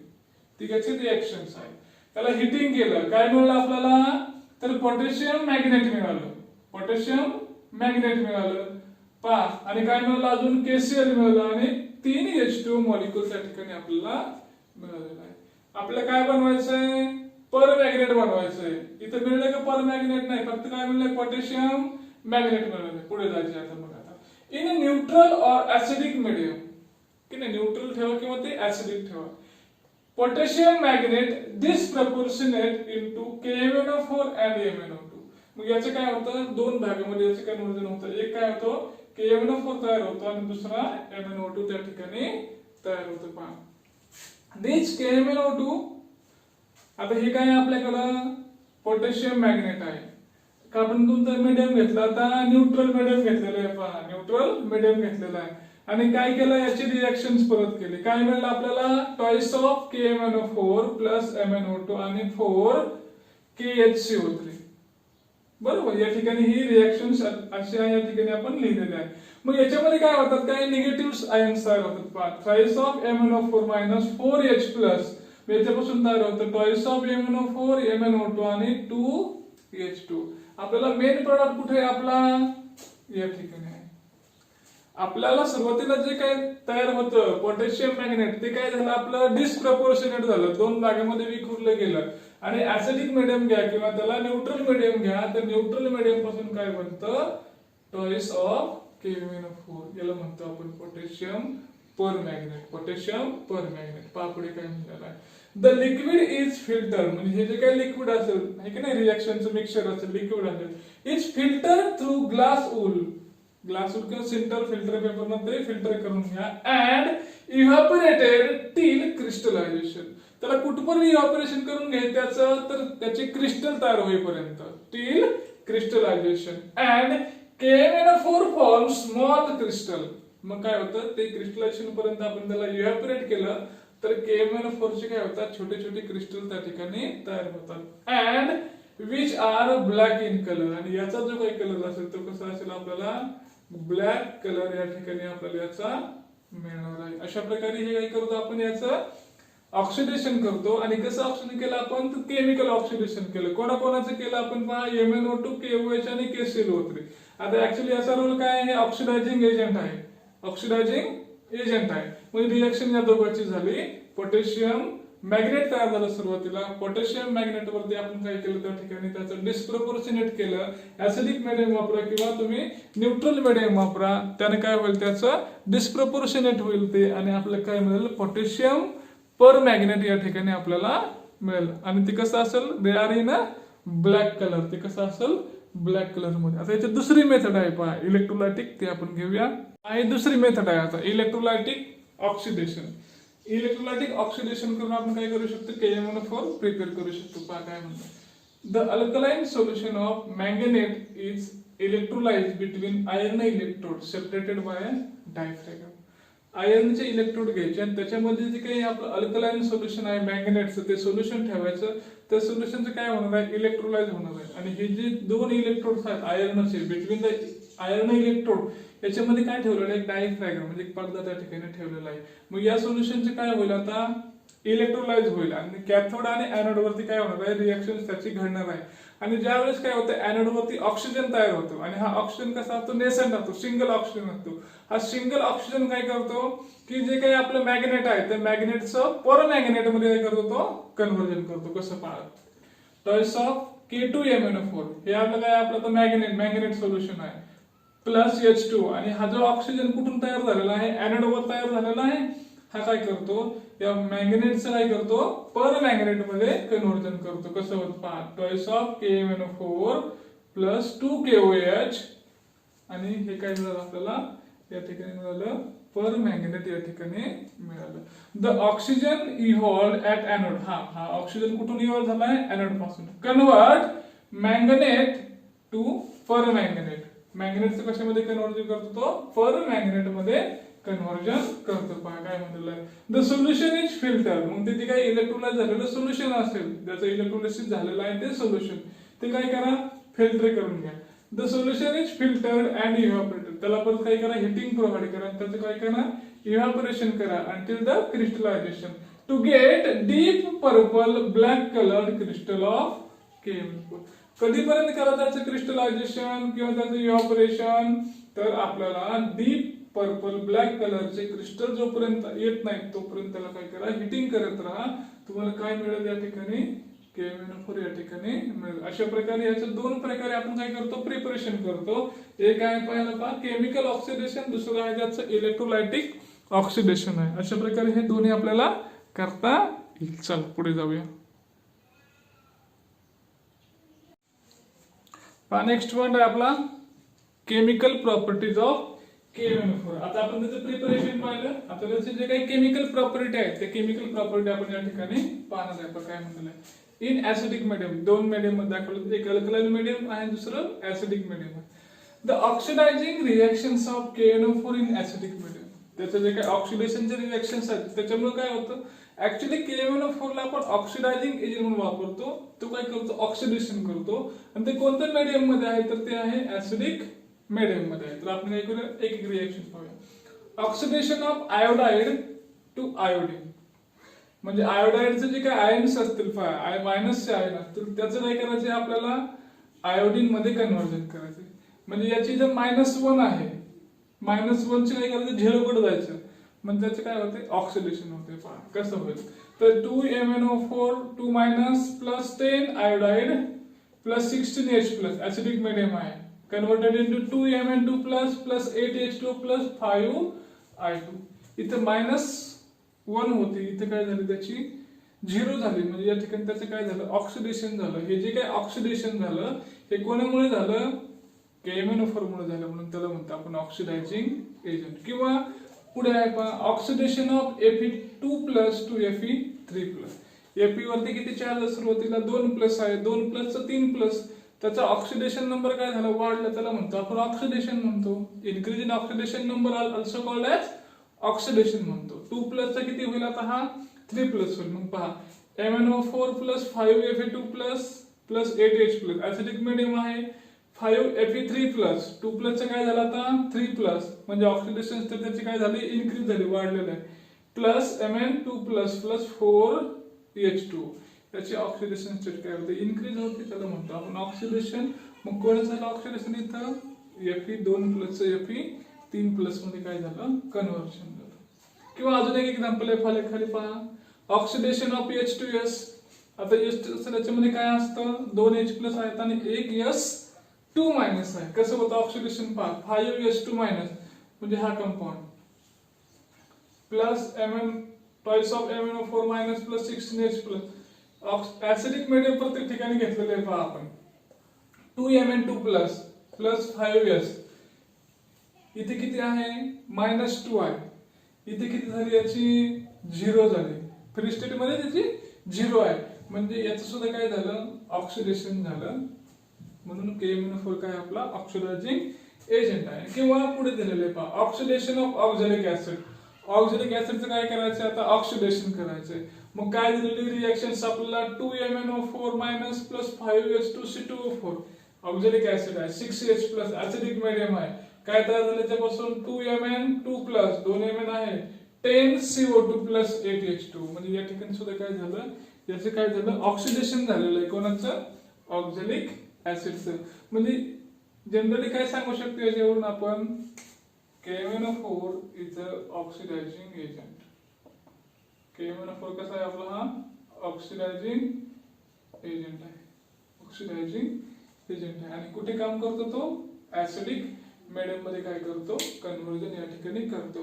तिघांची रिएक्शन्स आहे. त्याला हिटिंग केलं काय मिळालं आपल्याला तर पोटॅशियम मॅग्नेट मिळालं. पोटॅशियम मॅग्नेट मिळालं पहा आणि काय मिळालं अजून KCl मिळालं आणि 3H2 मॉलिक्यूल त्या ठिकाणी आपल्याला मिळालेला आहे. आपल्याला काय बनवायचंय पर मॅग्नेट बनवायचंय. इथे मिळलं का पर मॅग्नेट नाही फक्त काय मिळलंय पोटॅशियम मॅग्नेट मिळालं. पुढे जायचे आता मग आता इन न्यूट्रल और ऍसिडिक मीडियम की नाही न्यूट्रल ठेवा किंवा ते ऍसिडिक ठेवा. Potassium magnet disproportionate into KMnO4 and MnO2. मग याचं काय होतं दोन भागामध्ये याचं कन्वर्जन होतं. एक काय होतं KMnO4 तयार होतो आणि दुसरा MnO2 त्या ठिकाणी तयार होतं पहा. दिस KMnO2 आता हे काय आपल्याकडं पोटॅशियम मॅग्नेट आहे का आपण तुमचा मीडियम घेतला आता न्यूट्रल मीडियम घेतलेला आहे पहा. न्यूट्रल मीडियम घेतलेला आहे आणि काय केलं याची रिएक्शन्स परत केली. काय मिळालं आपल्याला twice of KMnO4 plus MnO2 आणि 4 KHCO3 बरोबर. या ठिकाणी ही रिएक्शन्स अशा या ठिकाणी आपण लिहिलेल्या आहे. मग याच्यामध्ये काय होतात काय निगेटिव्ह आयन्स तयार होतात पहा. Twice of MnO4 minus 4H plus याच्यापासून तयार होतं ट्वाइस ऑफ MnO4 MnO2 आणि 2H2. आपल्याला मेन प्रॉडक्ट कुठे आहे आपला या ठिकाणी आहे. आपल्याला सुरुवातीला जे काय तयार होतं पोटॅशियम मॅग्नेट ते काय झालं आपलं डिस्प्रपोर्शनेट झालं. दोन भागामध्ये विखुरलं गेलं आणि ऍसिडिक मीडियम घ्या किंवा त्याला न्यूट्रल मीडियम घ्या तर न्यूट्रल मीडियम पासून काय बनतं ट्वाइस ऑफ KMnO4 याला म्हणतो आपण पोटॅशियम पर मॅग्नेट. पोटॅशियम पर मॅग्नेट पहा पुढे काय म्हटलेलं आहे. द लिक्विड इज फिल्टर म्हणजे हे जे काही लिक्विड असेल हे की नाही रिएक्शनचं मिक्सचर असेल लिक्विड असेल is filter through glass wool किंवा सिंटर फिल्टर पेपर मध्ये फिल्टर करून घ्या अँड इव्हॅपोरेटेड टिल क्रिस्टलायझेशन. त्याला कुठपर्यंत इव्हॅपोरेशन करून घ्यायचं तर त्याचे क्रिस्टल तयार होईपर्यंत till crystallization and KMnO4 form small crystal. मग काय होतं ते क्रिस्टलायझेशन पर्यंत आपण त्याला इव्हॅपोरेट केलं तर KMnO4 चे काय होतात छोटे छोटे क्रिस्टल त्या ठिकाणी तयार होतात and which are black in colour. आणि याचा जो काही कलर असेल तो कसा असेल आपल्याला ब्लॅक कलर या ठिकाणी आपल्याला याचा मिळणार आहे. अशा प्रकारे हे काय करतो आपण याचं ऑक्सिडेशन करतो. आणि कसं ऑक्सिडेशन केलं आपण तर केमिकल ऑक्सिडेशन केलं. कोणाकोणाचं केलं आपण पहा MnO2 KOH आणि KClO3. आता ऍक्च्युअली याचा रोल काय आहे ऑक्सिडायझिंग एजंट आहे. ऑक्सिडायझिंग एजंट आहे म्हणजे रिएक्शन या दोघांची झाली. पोटॅशियम मॅग्नेट तयार झालं सुरुवातीला. पोटॅशियम मॅग्नेट वरती आपण काय केलं त्या ठिकाणी त्याचं डिस्प्रपोर्शनेट केलं. ऍसिडिक मीडियम वापरा किंवा तुम्ही न्यूट्रल मीडियम वापरा त्याने काय होईल त्याचं डिस्प्रपोर्शनेट होईल ते आणि आपल्याला काय मिळेल पोटॅशियम पर मॅग्नेट या ठिकाणी आपल्याला मिळेल. आणि ते कसं असेल they are in a black colour. ते कसं असेल ब्लॅक कलर मध्ये. आता याची दुसरी मेथड आहे पहा इलेक्ट्रोलायटिक ते आपण घेऊया. आणि दुसरी मेथड आहे आता इलेक्ट्रोलायटिक ऑक्सिडेशन. इलेक्ट्रोलायटिक ऑक्सिडेशन करून आपण काय करू शकतो KMnO4 प्रिपेअर करू शकतो. पहा काय म्हणतो the alkaline solution of manganate is electrolysed between iron electrode separated by diaphragm. आयर्नचे इलेक्ट्रोड घ्यायचे आणि त्याच्यामध्ये जे काही आपलं अल्कलाइन सोल्युशन आहे मॅंगनेटचं ते सोल्युशन ठेवायचं. त्या सोल्युशनचं काय होणार आहे इलेक्ट्रोलाइज होणार आहे. आणि हे जे दोन इलेक्ट्रोड्स आहेत आयर्नचे बिटवीन द आयर्न इलेक्ट्रोड याच्यामध्ये काय ठेवलेलं आहे डायफ्रॅगम म्हणजे एक पडदा त्या ठिकाणी ठेवलेला आहे. मग या सोल्युशनचे काय होईल आता इलेक्ट्रोलाइज होईल आणि कॅथोड आणि एनोड वरती काय होणार आहे रिएक्शन त्याची घडणार आहे. आणि ज्या वेळेस काय होतं एनोड वरती ऑक्सिजन तयार होतो आणि हा ऑक्सिजन कसा असतो नेसेंट असतो सिंगल ऑक्सिजन असतो. हा सिंगल ऑक्सिजन काय करतो की जे काही आपलं मॅग्नेट आहे त्या मॅग्नेटचं पर मॅग्नेट मध्ये काय करतो तो कन्व्हर्जन करतो. कसं पहा ट्वाइस ऑफ K2MnO4 हे आपलं काय आपलं मॅग्नेट सोल्युशन आहे प्लस H2 आणि हा जो ऑक्सिजन कुठून तयार झालेला आहे एनोड वर तयार झालेला आहे. हा काय करतो या मॅग्नेटचं काय करतो पर मॅग्नेट मध्ये कन्व्हर्जन करतो. कसं होतं पहा twice of KMnO4 plus 2KOH आणि हे काय मिळालं आपल्याला या ठिकाणी मिळालं पर मॅग्नेट या ठिकाणी मिळालं. The oxygen evolved at anode. हा ऑक्सिजन कुठून इव्हॉल्व झालाय एनोड पासून. Convert manganate to permanganate. मॅग्नेटचं कशामध्ये कन्वर्जन करतो तो पर मॅग्नेट मध्ये कन्व्हर्जन करतो. पहा काय म्हटलेलं आहे, द सोल्युशन इज फिल्टर. मग ते काय इलेक्ट्रोलाइज झालेलं सोल्युशन असेल, ज्याचं इलेक्ट्रोलायसिस झालेलं आहे ते सोल्युशन, ते काय करा, फिल्टर करून घ्या. The solution is filtered and evaporated. त्याला परत काय करा, हिटिंग प्रोव्हाइड करा, त्याचं काय करा, इव्हॅपोरेशन करा until the crystallization to get deep purple black coloured crystal of केएमएन4. कधीपर्यंत करा त्याचं क्रिस्टलायझेशन किंवा त्याचं इव्हॅपोरेशन, तर आपल्याला डीप पर्पल ब्लॅक कलरचे क्रिस्टल जोपर्यंत येत नाही तोपर्यंत त्याला काय करा, हिटिंग करत राहा. तुम्हाला काय मिळेल या ठिकाणी, KMnO4 या ठिकाणी मिळेल. अशा प्रकारे याच्या दोन प्रकारे आपण काय करतो, प्रिपरेशन करतो. एक आहे पहिला पहा केमिकल ऑक्सिडेशन, दुसरं आहे त्याचं इलेक्ट्रोलायटिक ऑक्सिडेशन आहे. अशा प्रकारे हे दोन्ही आपल्याला करता येईल. चला पुढे जाऊया. पहा नेक्स्ट पॉइंट आहे आपला केमिकल प्रॉपर्टीज ऑफ KMnO4. आता आपण त्याचं प्रिपरेशन पाहिलं. आता त्याचे जे काही केमिकल प्रॉपर्टी आहेत ते केमिकल प्रॉपर्टी आपण या ठिकाणी पाहणार आहे. काय म्हणलेलं आहे, इन ऍसिडिक मीडियम, दोन मीडियम मध्ये दाखवलं, एक अल्कलाइन मीडियम आहे, दुसरं ऍसिडिक मीडियम आहे. The oxidising reactions of KNO4 in acidic medium. त्याचे जे काही ऑक्सिडेशनचे रिएक्शन्स आहेत त्याच्यामुळे काय होतं, ऍक्च्युअली KMnO4 ला आपण ऑक्सिडायझिंग एजंट म्हणून वापरतो. तो काय करतो, ऑक्सिडेशन करतो. आणि ते कोणत्या मीडियम मध्ये आहे, तर ते आहे ऍसिडिक मीडियम मध्ये आहे. तर आपण काय करूया, एक एक रिएक्शन पाहूया. Oxidation of iodide to iodine, म्हणजे आयोडाइडचे जे काही आयन्स असतील, मायनसचे आयन असतील, त्याचं काय करायचं, आपल्याला आयोडीन मध्ये कन्व्हर्जन करायचे. म्हणजे याची जर -1 आहे, -1 चे काय करायचं, 0 कडे जायचं, म्हणजे त्याचं काय होते, ऑक्सिडेशन होते. पहा कसं होईल, तर 2MnO4 2- plus 10 iodide plus 16H+, acidic medium आहे, converted into 2Mn2 plus 8H2 plus 5I2. इथे -1 होती, इथे काय झाली, त्याची 0 झाली. म्हणजे या ठिकाणी त्याचं काय झालं, ऑक्सिडेशन झालं. हे जे काही ऑक्सिडेशन झालं हे कोणामुळे झालं, KMnO4 मुळे झालं, म्हणून त्याला म्हणतो आपण ऑक्सिडायझिंग एजंट. किंवा पुढे आहे पहा, oxidation of Fe2+ to Fe3+. Fe वरती किती चार्ज, सुरुवातीला 2+ आहे, 2+ चा 3+, त्याचा ऑक्सिडेशन नंबर काय झाला, वाढला, त्याला म्हणतो आपण ऑक्सिडेशन म्हणतो. Increase in oxidation number also called as oxidation म्हणतो. 2+ चा किती होईल, आता हा 3+ होईल. मग पहा, MnO4 plus 5Fe2+ plus 8H+, acidic medium आहे, 5Fe3+, 2+ चा काय झाला आता 3+, म्हणजे ऑक्सिडेशन स्टेट त्याची काय झाली, इन्क्रीज झाली, वाढलेलं आहे, प्लस Mn2+ प्लस 4H2, त्याची ऑक्सिडेशन स्टेट काय होते, इन्क्रीज होते, त्याला म्हणतो आपण ऑक्सिडेशन. मग कोण झालं ऑक्सिडेशन, इथं Fe2+ Fe3+ मध्ये काय झालं, कन्व्हर्जन झालं. किंवा अजून एक एक्झाम्पल आहे, खाली पहा, ऑक्सिडेशन ऑफ H2S. आता H2S त्याच्यामध्ये काय असतं, 2H+ आहेत आणि एक S2- आहे. कसं होतं ऑक्सिडेशन, पहा, 5S2- म्हणजे हा compound plus twice of MnO4- plus 16H+. Acidic medium प्रत्येक ठिकाणी घेतलेले आहे, पहा आपण, 2Mn2 प्लस 5S. इथे किती आहे, -2 आहे. इथे किती झाली, याची 0 झाली. फ्री स्टेट मध्ये त्याची 0 आहे, म्हणजे याचं सुद्धा काय झालं, ऑक्सिडेशन झालं. म्हणून KMnO4 काय आपला ऑक्सिडायझिंग एजंट आहे. किंवा पुढे दिलेले पहा, oxidation of oxalic acid. Oxalic ऍसिडचं काय करायचं, आता ऑक्सिडेशन करायचंय. मग काय दिलेली रिएक्शन्स आपल्याला, 2MnO4- plus 5H2C2O4, oxalic acid आहे, 6H+, ऍसिडिक मीडियम आहे, काय तयार झालं त्याच्यापासून, 2Mn2+, 2Mn आहे, 10CO2 प्लस 8H2. म्हणजे या ठिकाणी सुद्धा काय झालं, याचं काय झालं, ऑक्सिडेशन झालेलं आहे. कोणाचं, ऑक्झॅलिक ऍसिडचं. म्हणजे जनरली काय सांगू शकतो याच्यावरून आपण, KMnO4 is a oxidizing agent. KMnO4 कसा आहे आपला, हा ऑक्सिडायझिंग एजंट आहे, ऑक्सिडायझिंग एजंट आहे. आणि कुठे काम करतो तो, ऍसिडिक मीडियम मध्ये काय करतो, कन्व्हर्जन या ठिकाणी करतो.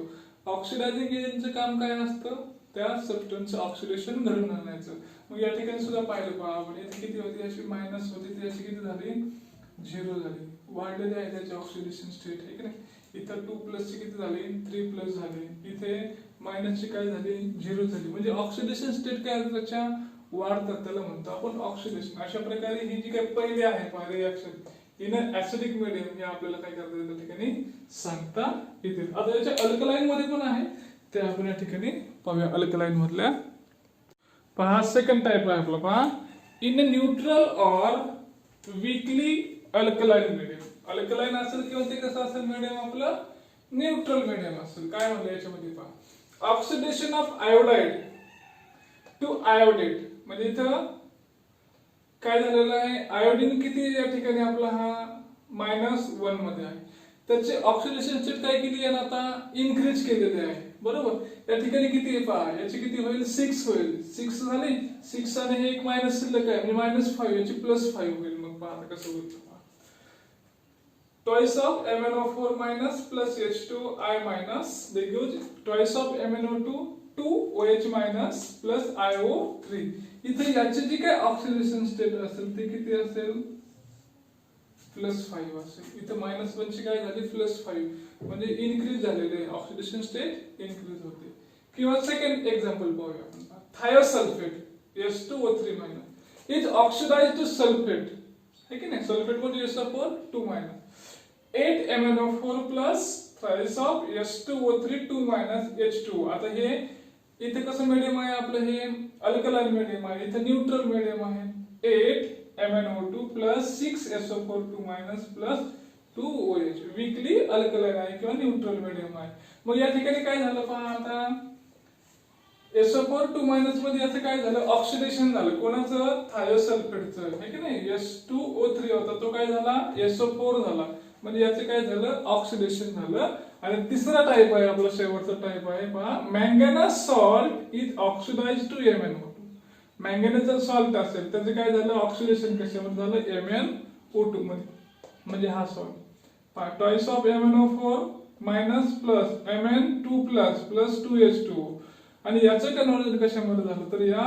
ऑक्सिडायझिंग एजंटचं काम काय असतं, त्या सबस्टन्सचं ऑक्सिडेशन घडवून आणायचं. मग या ठिकाणी सुद्धा पाहिलं पहा आपण, इथे किती होती, अशी मायनस होती, ती अशी किती झाली, 0 झाली, वाढलेली आहे त्याची ऑक्सिडेशन स्टेट, आहे की नाही. इथं 2+ ची किती झाली, 3+ झाली, इथे मायनसची काय झाली, 0 झाली. म्हणजे ऑक्सिडेशन स्टेट काय त्याच्या वाढतात, त्याला म्हणतो आपण ऑक्सिडेशन. अशा प्रकारे ही जी काही पहिली आहे रिएक्शन, इन ऍसिडिक मीडियम हे आपल्याला काय करता येईल त्या ठिकाणी सांगता येते. आता याच्या अल्कलाइन मध्ये पण आहे ते आपण या ठिकाणी पाहूया. अल्कलाइन मधल्या पहा सेकंड टाइप आहे आपला. पहा इन न्यूट्रल और वीकली अल्कलाइन मीडियम. अल्कलाइन असेल किंवा ते कसं असेल मीडियम आपलं न्यूट्रल मीडियम असेल. काय म्हणलं याच्यामध्ये पहा oxidation of iodide to iodate. म्हणजे इथं काय झालेलं आहे आयोडीन किती या ठिकाणी आपला हा -1 मध्ये आहे. त्याचे ऑक्सिडेशन स्टेट काय केली आहे आता इन्क्रीज केलेले आहे बरोबर. या ठिकाणी किती आहे पहा याची किती होईल 6 होईल. 6 झाली 6 आणि हे एक मायनस शिल्लक आहे म्हणजे -5 याची +5 होईल. मग पहा आता कसं होईल. Twice of MnO4 minus plus H2I minus they give twice of MnO2 2OH minus plus IO3. इथे याची जी काय ऑक्सिडेशन स्टेट असेल ते किती असेल +5 असेल. इथे -1 ची काय झाली +5 म्हणजे इन्क्रीज झालेले ऑक्सिडेशन स्टेट इन्क्रीज होते. किंवा सेकंड एक्झाम्पल पाहूया आपण. Thiosulphate H2O3 minus is oxidized to sulfate है की नाही. सल्फेट म्हणजे SO4 8 MnO4 plus thrice of H2O3 2 minus H2. आता हे इथे कसं मीडियम आहे आपलं हे अल्कलाइन मीडियम आहे. इथे न्यूट्रल मीडियम आहे. 8 MnO2 plus 6 SO4 2 minus plus 2OH weekly alkaline आहे किंवा न्यूट्रल मीडियम आहे. मग या ठिकाणी काय झालं पहा आता SO4 2 minus मध्ये याचं काय झालं ऑक्सिडेशन झालं. कोणाचं थायोसल्फेटचं है की नाही. H2O3 होता तो काय झाला SO4 झाला म्हणजे याचं काय झालं ऑक्सिडेशन झालं. आणि तिसरा टाइप आहे आपला शेवटचा टाइप आहे पहा manganous salt is oxidized to MnO2. Manganous जर सॉल्ट असेल त्याचं काय झालं ऑक्सिडेशन कशामध्ये झालं MnO2 मध्ये म्हणजे हा सॉल्ट पहा twice of MnO4 minus plus Mn2 plus 2H2 आणि याचं कन्व्हर्जन कशामध्ये झालं तर या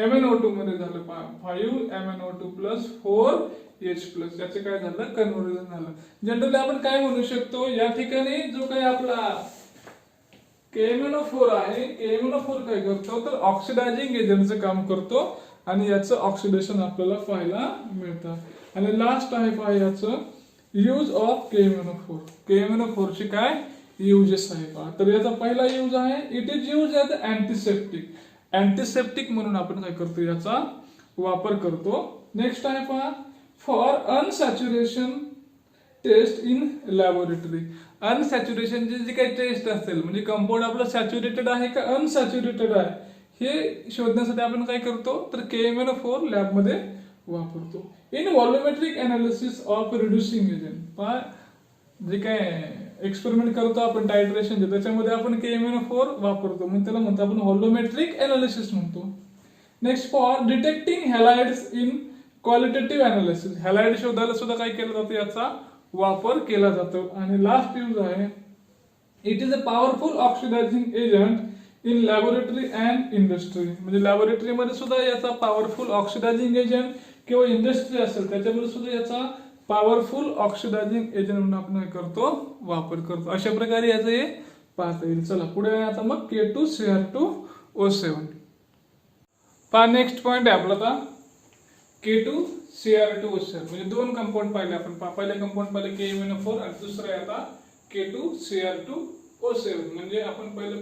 MnO2 मध्ये झालं पहा 5 MnO2 प्लस 4H प्लस याचे काय झालं कन्व्हर्जन झालं. जनरली आपण काय म्हणू शकतो या ठिकाणी जो काही आपला KMnO4 आहे KMnO4 काय करतो तर ऑक्सिडायझिंग एजंटचं काम करतो आणि याचं ऑक्सिडेशन आपल्याला पाहायला मिळतं. आणि लास्ट आहे पहा याचं यूज ऑफ KMnO4. KMnO4 ची काय यूजेस आहे पहा. तर याचा पहिला यूज आहे it is use as antiseptic. Antiseptic म्हणून आपण काय करतो याचा वापर करतो. नेक्स्ट आहे पहा फॉर अनसॅच्युरेशन टेस्ट इन लॅबोरेटरी. अनसॅच्युरेशन जी काही टेस्ट असेल म्हणजे कंपाऊंड आपलं सॅच्युरेटेड आहे का अनसॅच्युरेटेड आहे हे शोधण्यासाठी आपण काय करतो तर KMnO4 लॅब मध्ये वापरतो. In volumetric analysis of reducing agent पहा जे काय एक्सपेरिमेंट करतो आपण टायट्रेशन त्याच्यामध्ये आपण KMnO4 वापरतो म्हणजे त्याला म्हणतो आपण व्हॉल्युमेट्रिक अनालिसिस म्हणतो. Next for detecting halides in qualitative analysis. Halide शोधायला सुद्धा काय केलं जातं याचा वापर केला जातो. आणि लास्ट यूज आहे it is a powerful oxidizing agent in laboratory and industry. म्हणजे लॅबोरेटरी मध्ये सुद्धा याचा पॉवरफुल ऑक्सिडायझिंग एजंट किंवा इंडस्ट्री असेल त्याच्यामध्ये सुद्धा याचा पॉवरफुल ऑक्सिडायझिंग एजंट म्हणून आपण काय करतो वापर करतो. अशा प्रकारे याचं हे पाहता येईल. चला पुढे आता मग K2Cr2O7 पहा. नेक्स्ट पॉइंट आहे आपला आता K2Cr2O7 म्हणजे दोन कंपाऊंड पाहिले आपण. पहिले कंपाऊंड पाहिले KMnO4 आणि दुसरा आहे आता K2Cr2O7. म्हणजे आपण पहिले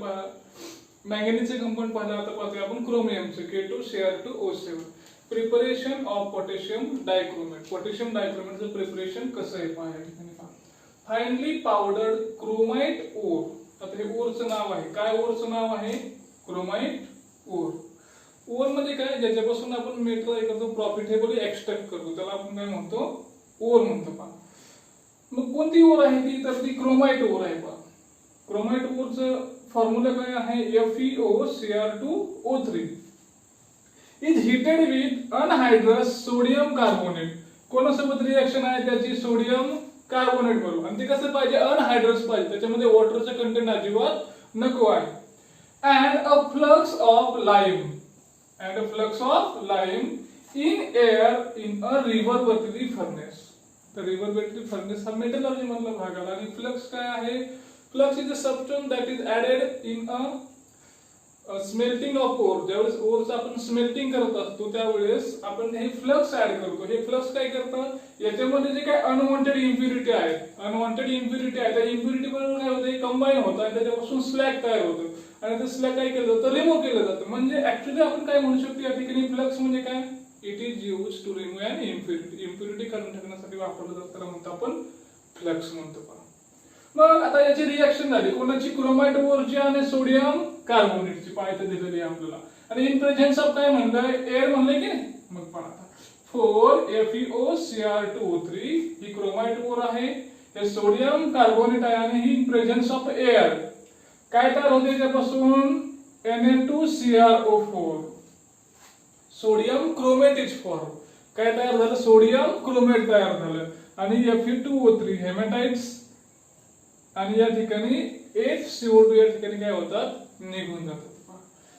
मॅंगनीजचे कंपाऊंड पाहिलं आता पाहतोय आपण क्रोमियमचे K2Cr2O7. Preparation of potassium dichromate. Potassium डायक्रोमेटचं प्रिपरेशन कसं आहे पहा या ठिकाणी पहा. Finely powdered chromite ore. आता हे ओरचं नाव आहे. काय ओरचं नाव आहे क्रोमाइट ओर. ओर म्हणजे काय ज्याच्यापासून आपण मेटल काय करतो प्रॉफिटेबली एक्सट्रॅक्ट करतो त्याला आपण काय म्हणतो ओर म्हणतो पहा. मग कोणती ओर आहे ती तर ती क्रोमाइट ओर आहे पहा. क्रोमाइट ओरचं फॉर्म्युला काय आहे FeOCr2O3 is heated with anhydrous sodium carbonate. कोणासोबत रिएक्शन आहे त्याची सोडियम कार्बोनेट बरोबर. आणि ते कसं पाहिजे अनहायड्रस पाहिजे त्याच्यामध्ये वॉटरचं कंटेंट अजिबात नको आहे. and a flux of lime in air in a reverberating furnace. तर reverberating furnace हा मेटलर्जी मधला भाग आला. आणि फ्लक्स काय आहे flux is a substance that is added in a smelting of ore, ज्यावेळेस ओरचं आपण स्मेल्टिंग करत असतो त्यावेळेस आपण हे फ्लक्स ऍड करतो. हे फ्लक्स काय करतं, याच्यामध्ये जे काय अनवॉन्टेड इम्प्युरिटी आहेत, त्या इम्प्युरिटी बरोबर काय होते, कंबाईन होतं आणि त्याच्यापासून स्लॅग तयार होतं आणि ते स्लॅग काय केलं जातं, रिमूव्ह केलं जातं. म्हणजे ऍक्च्युली आपण काय म्हणू शकतो या ठिकाणी फ्लक्स म्हणजे काय, it is use to remove an impurity. Impurity काढून टाकण्यासाठी वापरलं जातं, त्याला म्हणतो आपण फ्लक्स म्हणतो. मग आता याची रिएक्शन झाली कोणाची, क्रोमाइट ओरची आणि सोडियम कार्बोनेटची पायथ्या दिलेली आहे आपल्याला. आणि इन प्रेझेन्स ऑफ काय म्हणलंय, एअर म्हणलंय की नाही. मग पहा आता 4FeOCr2O3 ही क्रोमाइट ओर आहे, हे सोडियम कार्बोनेट आहे आणि ही इन प्रेझेन्स ऑफ एअर काय तयार होते त्यापासून, Na2CrO4, sodium chromate is form. काय तयार झालं, सोडियम क्रोमेट तयार झालं. आणि Fe2O3 हेमॅटाइट्स आणि या ठिकाणी HCO2 या ठिकाणी काय होतात, निघून जातात.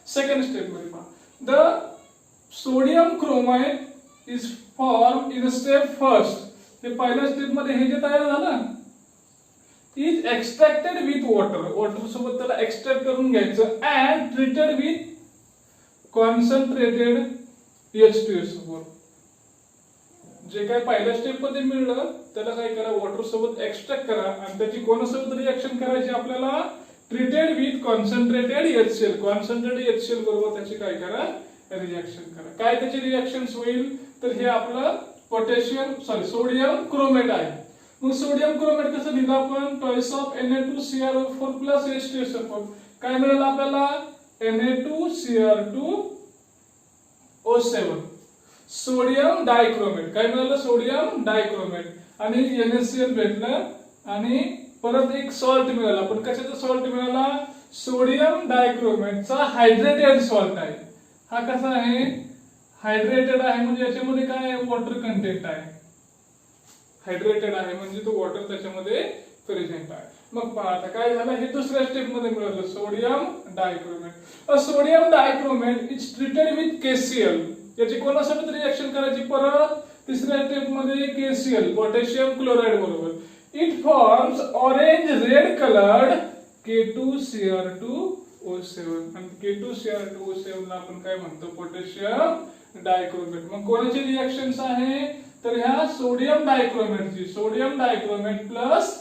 सेकंड स्टेप मध्ये पहा, the sodium chromite is form in step first. हे पहिल्या स्टेप मध्ये हे जे तयार झालं is extracted with water, water सोबत त्याला एक्सट्रॅक्ट करून घ्यायचं and treated with concentrated H2SO4. जे काय पहिल्या स्टेप मध्ये मिळलं त्याला काय करा, वॉटर सोबत एक्सट्रॅक्ट करा आणि त्याची कोणासोबत रिएक्शन करायची आपल्याला, treated with concentrated HCl. Concentrated HCl बरोबर त्याची काय करा, रिएक्शन करा. काय त्याची रिएक्शन होईल, तर हे आपलं सोडियम क्रोमेट आहे. मग सोडियम क्रोमेट कसं लिहिलं आपण, twice of Na2CrO4 plus H2SO4. काय मिळालं आपल्याला, Na2Cr2O7. Sodium dichromate. काय मिळालं, सोडियम डायक्रोमेट आणि NaCl भेटलं आणि परत एक सॉल्ट मिळाला. पण कशाचा सॉल्ट मिळाला, सोडियम डायक्रोमेटचा हायड्रेटेड सॉल्ट आहे. हा कसा आहे, हायड्रेटेड आहे म्हणजे याच्यामध्ये काय आहे, वॉटर कंटेंट आहे. हायड्रेटेड आहे म्हणजे तो वॉटर त्याच्यामध्ये प्रेझेंट आहे. मग पहा आता काय झालं, हे दुसऱ्या स्टेप मध्ये मिळालं sodium dichromate. Sodium dichromate is treated with KCl. याची कोणासोबत रिएक्शन करायची, परत तिसऱ्या स्टेप मध्ये KCl, पोटॅशियम क्लोराइड बरोबर. It forms orange red coloured K2Cr2O7 आणि K2Cr2O7 ला आपण काय म्हणतो, पोटॅशियम डायक्रोमेट. मग कोणाची रिएक्शन्स आहे, तर ह्या सोडियम डायक्रोमेटची, sodium dichromate plus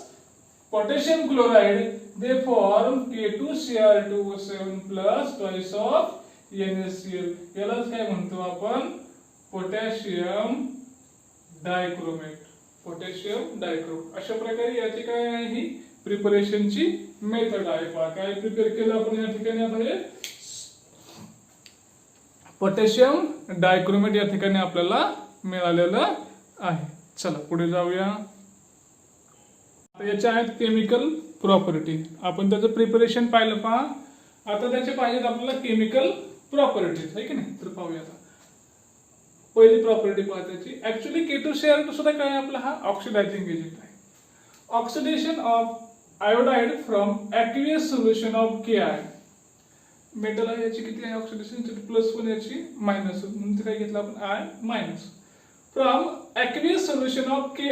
potassium chloride they form K2Cr2O7 plus twice of NaCl. यालाच काय म्हणतो आपण, पोटॅशियम डायक्रोमेट. Potassium dichromate. अशा प्रकारे याची काय आहे, ही प्रिपरेशनची मेथड आहे. पहा काय प्रिपेअर केलं आपण या ठिकाणी, आता हे पोटॅशियम डायक्रोमेट या ठिकाणी आपल्याला मिळालेलं आहे. चला पुढे जाऊया. याच्या आहेत केमिकल प्रॉपर्टी. आपण त्याचं प्रिपरेशन पाहिलं. पहा आता त्याचे पाहिजेत आपल्याला केमिकल प्रॉपर्टीज, आहे की नाही. तर पाहूया आता पहिली प्रॉपर्टी पहा त्याची. ऍक्च्युली K2Cr2 सुद्धा काय आपला हा ऑक्सिडायझिंग एजंट आहे. Oxidation of iodide from aqueous solution of Ki. Metal आहे याची किती आहे ऑक्सिडेशन, +1 याची -1 म्हणून काय घेतलं आपण I minus. From aqueous solution of Ki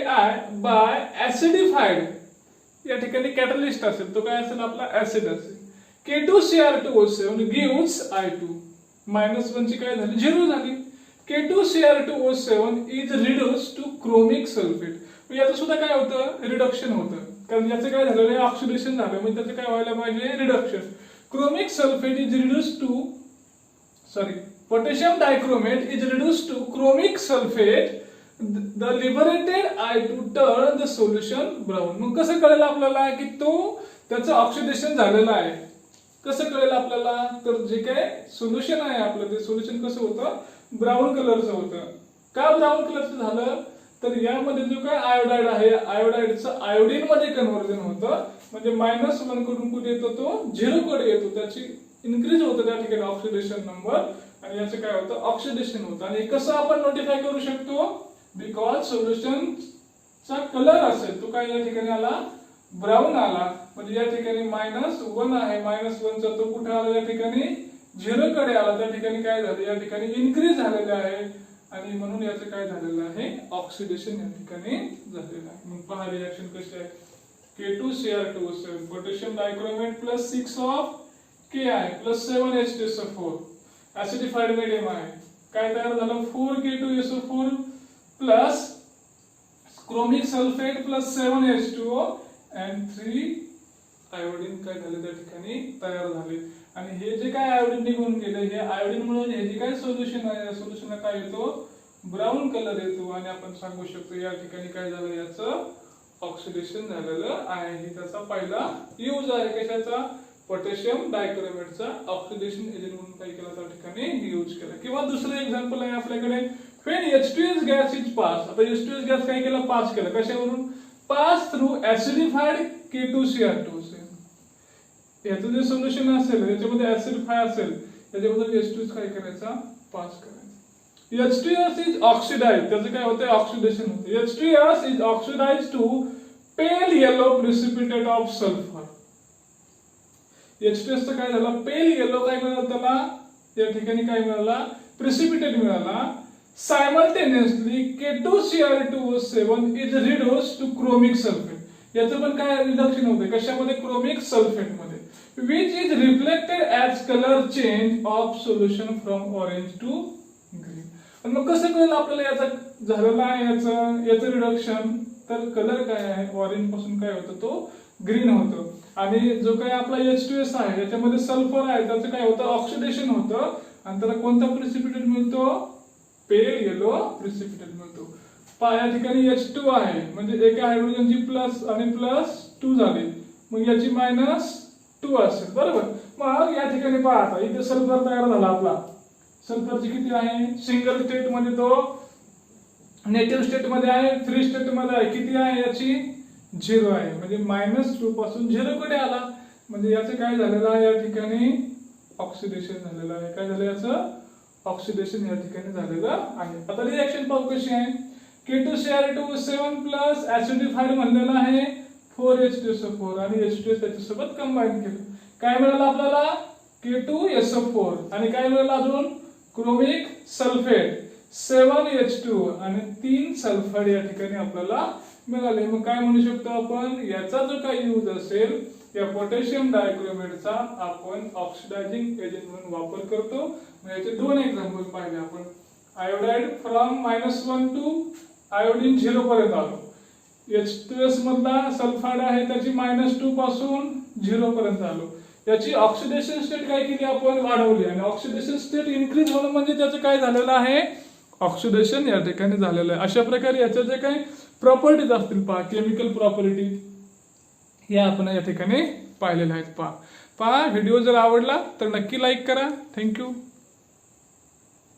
by acidified. या ठिकाणी कॅटलिस्ट असेल, तो काय असेल आपला ऍसिड असेल. K2Cr2O7 gives I2. -1 ची काय झाली, 0 झाली. K2Cr2O7 is reduce to chromic sulphate. याचं सुद्धा काय होतं, रिडक्शन होतं. कारण याचं काय झालं, ऑक्सिडेशन झालं म्हणजे त्याचं काय व्हायला पाहिजे, reduction. Chromic sulphate is reduce to potassium dichromate is reduce to chromic sulphate. The liberated I2 turn the solution brown. मग कसं कळेल आपल्याला की तो त्याचं ऑक्सिडेशन झालेलं आहे, कसं कळेल आपल्याला, तर जे काय सोल्युशन आहे आपलं ते सोल्युशन कसं होतं, ब्राऊन कलरचं होतं. का ब्राऊन कलरचं झालं, तर यामध्ये जो काय आयोडाइड आहे, आयोडाइडचं आयोडीन मध्ये कन्व्हर्जन होतं. म्हणजे -1 कडून कुठे येतो, तो 0 कडे येतो. त्याची इन्क्रीज होतं त्या ठिकाणी ऑक्सिडेशन नंबर आणि याचं काय होतं, ऑक्सिडेशन होतं. आणि कसं आपण नोटिफाय करू शकतो, बिकॉज सोल्युशनचा कलर असेल तो काय या ठिकाणी आला, ब्राऊन आला. म्हणजे या ठिकाणी -1 आहे, -1चा तो कुठे आला, या ठिकाणी 0 कडे आला. त्या ठिकाणी काय झालं, या ठिकाणी इन्क्रीज झालेले आहे आणि म्हणून याचं काय झालेलं आहे, ऑक्सिडेशन या ठिकाणी झालेलं आहे. मग पहा रिएक्शन कशी आहे. K2Cr2O7 potassium dichromate plus 6 of Ki+7H2SO4 acidified medium आहे. काय तयार झालं 4K2SO4 plus chromic sulphate plus 7H2O and 3 iodine काय झाले त्या ठिकाणी तयार झाले. आणि हे जे काय आयोडीन निघून गेले हे आयोडीन मुळे हे जे काय सोल्युशन आहे या सोल्युशनला काय येतो ब्राऊन कलर येतो. आणि आपण सांगू शकतो या ठिकाणी काय झालं याचं ऑक्सिडेशन झालेलं आहे. हे त्याचा पहिला यूज आहे कशाचा पोटॅशियम डायक्रोमेटचा ऑक्सिडेशन एजंट म्हणून काय केला त्या ठिकाणी यूज केला. किंवा दुसरं एक्झाम्पल आहे आपल्याकडे when H2S gas is passed. आता H2S गॅस काय केला पास केला कशावरून पास थ्रू ऍसिडिफाईड K2Cr2 याचं जे सोल्युशन असेल याच्यामध्ये ऍसिडिफाय असेल त्याच्यामध्ये H2S काय करायचा पास करायचा. H2S is oxidized त्याचं काय होतं ऑक्सिडेशन होतं. H2S is oxidized to pale yellow precipitate of sulfur. H2S चं काय झालं पेल येलो काय मिळालं त्याला या ठिकाणी काय मिळाला प्रेसिपिटेट मिळाला. Simultaneously K2Cr2O7 is reduced to chromic sulfate. याचं पण काय रिडक्शन होते कशामध्ये क्रोमिक सल्फेट मध्ये which is reflected as color change of solution from orange to green. आणि मग कसं कळलं आपल्याला याचा झालेला आहे याचं रिडक्शन तर कलर काय आहे ऑरेंज पासून काय होतं तो ग्रीन होतं. आणि जो काही आपला H2S आहे त्याच्यामध्ये सल्फर आहे त्याचं काय होतं ऑक्सिडेशन होतं आणि त्याला कोणता प्रेसिपिटेट मिळतो पेल येलो प्रेसिपिटेट मिळतो. या ठिकाणी H2 आहे म्हणजे एका हायड्रोजनची प्लस आणि प्लस 2 झाली मग याची -2 असेल बरोबर. मग या ठिकाणी पहा आता इथे सल्फर तयार झाला आपला. सल्फरची किती आहे सिंगल स्टेट मध्ये तो नेटिव्ह स्टेट मध्ये आहे फ्री स्टेट मध्ये आहे किती आहे याची 0 आहे म्हणजे -2 पासून 0 कडे आला म्हणजे याचं काय झालेलं आहे या ठिकाणी ऑक्सिडेशन झालेलं आहे. काय झालं याचं ऑक्सिडेशन या ठिकाणी झालेलं आहे. आता रिएक्शन पाहू कशी आहे K2Cr2O7 प्लस ऍसिडिफाईड म्हणलेला आहे 4H2SO4 आणि H2S त्याच्यासोबत कंबाईन केलं काय मिळालं आपल्याला K2SO4 आणि काय मिळालं अजून क्रोमिक सल्फेट 7H2 आणि 3 सल्फाइड या ठिकाणी आपल्याला मिळाले. मग काय म्हणू शकतो आपण याचा जो काही यूज असेल या पोटॅशियम डायक्रोमेटचा आपण ऑक्सिडायझिंग एजंट म्हणून वापर करतो. याचे दोन एक्झाम्पल पाहिले आपण आयोडाइड फ्रॉम -1 टू आयोडीन 0 पर्यंत आलो. H2S मधला सल्फाइड आहे त्याची -2 पासून 0 पर्यंत आलो. याची ऑक्सिडेशन स्टेट काय केली आपण वाढवली आणि ऑक्सिडेशन स्टेट इन्क्रीज होणं म्हणजे त्याचं काय झालेलं आहे ऑक्सिडेशन या ठिकाणी झालेलं आहे. अशा प्रकारे याच्या जे काही प्रॉपर्टीज असतील पहा केमिकल प्रॉपर्टीज हे आपण या ठिकाणी पाहिलेल्या आहेत. पहा व्हिडिओ जर आवडला तर नक्की लाईक करा. थँक्यू.